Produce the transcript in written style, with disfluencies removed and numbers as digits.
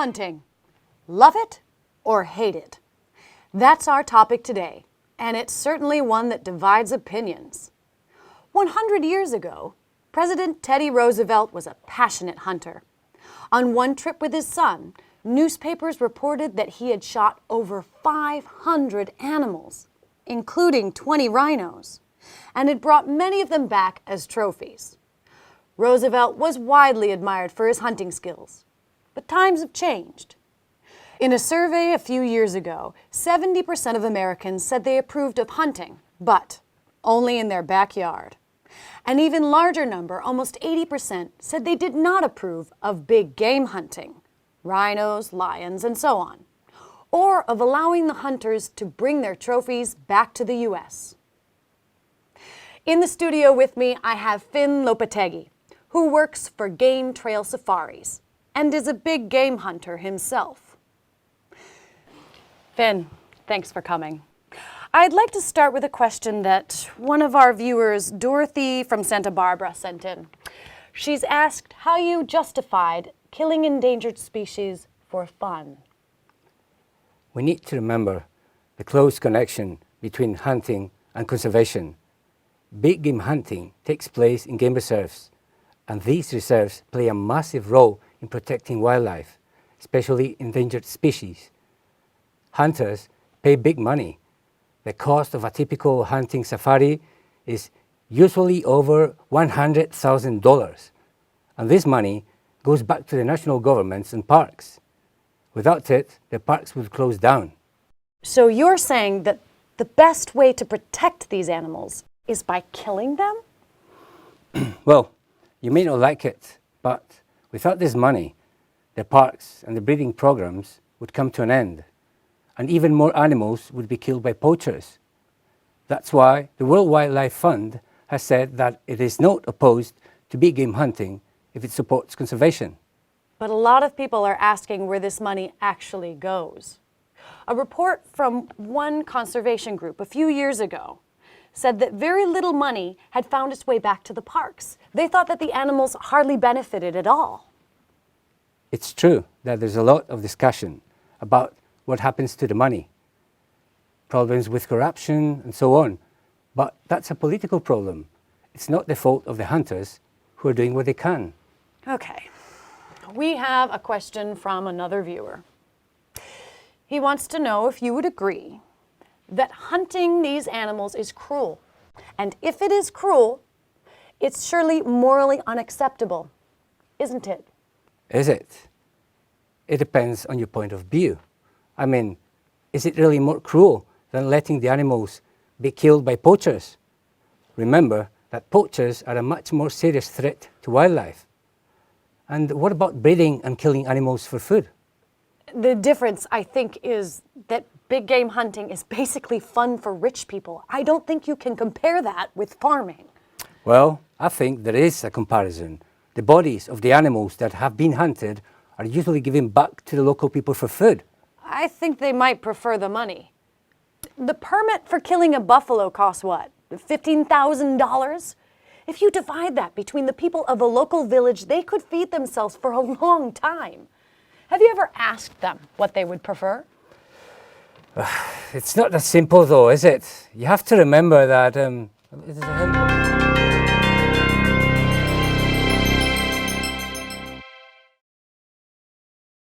Hunting. Love it or hate it? That's our topic today, and it's certainly one that divides opinions. 100 years ago, President Teddy Roosevelt was a passionate hunter. On one trip with his son, newspapers reported that he had shot over 500 animals, including 20 rhinos, and had brought many of them back as trophies. Roosevelt was widely admired for his hunting skills, but times have changed. In a survey a few years ago, 70% of Americans said they approved of hunting, but only in their backyard. An even larger number, almost 80%, said they did not approve of big game hunting, rhinos, lions, and so on, or of allowing the hunters to bring their trophies back to the U.S. In the studio with me, I have Finn Lopetegui, who works for Game Trail Safaris and is a big game hunter himself. Finn, thanks for coming. I'd like to start with a question that one of our viewers, Dorothy from Santa Barbara, sent in. She's asked how you justified killing endangered species for fun. We need to remember the close connection between hunting and conservation. Big game hunting takes place in game reserves, and these reserves play a massive role in protecting wildlife, especially endangered species. Hunters pay big money. The cost of a typical hunting safari is usually over $100,000, and this money goes back to the national governments and parks. Without it, the parks would close down. So you're saying that the best way to protect these animals is by killing them? Well, you may not like it, but without this money, the parks and the breeding programs would come to an end, and even more animals would be killed by poachers. That's why the World Wildlife Fund has said that it is not opposed to big game hunting if it supports conservation. But a lot of people are asking where this money actually goes. A report from one conservation group a few years ago said that very little money had found its way back to the parks. They thought that the animals hardly benefited at all. It's true that there's a lot of discussion about what happens to the money, problems with corruption and so on, but that's a political problem. It's not the fault of the hunters who are doing what they can. Okay, we have a question from another viewer. He wants to know if you would agree that hunting these animals is cruel. And if it is cruel, it's surely morally unacceptable, isn't it? Is it? It depends on your point of view. I mean, is it really more cruel than letting the animals be killed by poachers? Remember that poachers are a much more serious threat to wildlife. And what about breeding and killing animals for food? The difference, I think, is that big game hunting is basically fun for rich people. I don't think you can compare that with farming. Well, I think there is a comparison. The bodies of the animals that have been hunted are usually given back to the local people for food. I think they might prefer the money. The permit for killing a buffalo costs what? $15,000? If you divide that between the people of a local village, they could feed themselves for a long time. Have you ever asked them what they would prefer? It's not that simple though, is it? You have to remember that...